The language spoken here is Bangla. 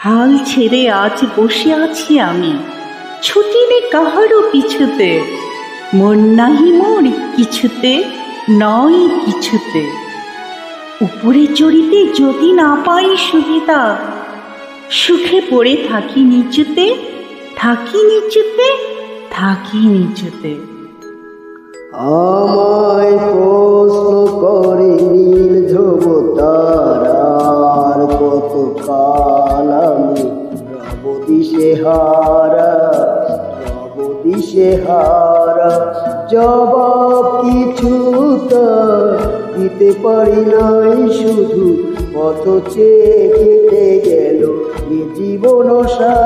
হাল ছেড়ে আজ বসে আছি আমি, ছুটি নে কাহারও পিছুতে, মন নাহি মোর কিছুতে, নয় কিছুতে। উপরে চড়িতে যদি না পাই সুবিধা, সুখে পড়ে থাকি নিচুতে, থাকি নিচুতে, থাকি নিচুতে। আমায় প্রশ্ন করে নীল ধ্রুব তারার, কত কাল আমি রব দিশেহারা, রব দিশেহারা। জবাব কিছু তার দিতে পারি নাই, শুধু পথ চেয়ে কেটে গেল এ জীবন সারা।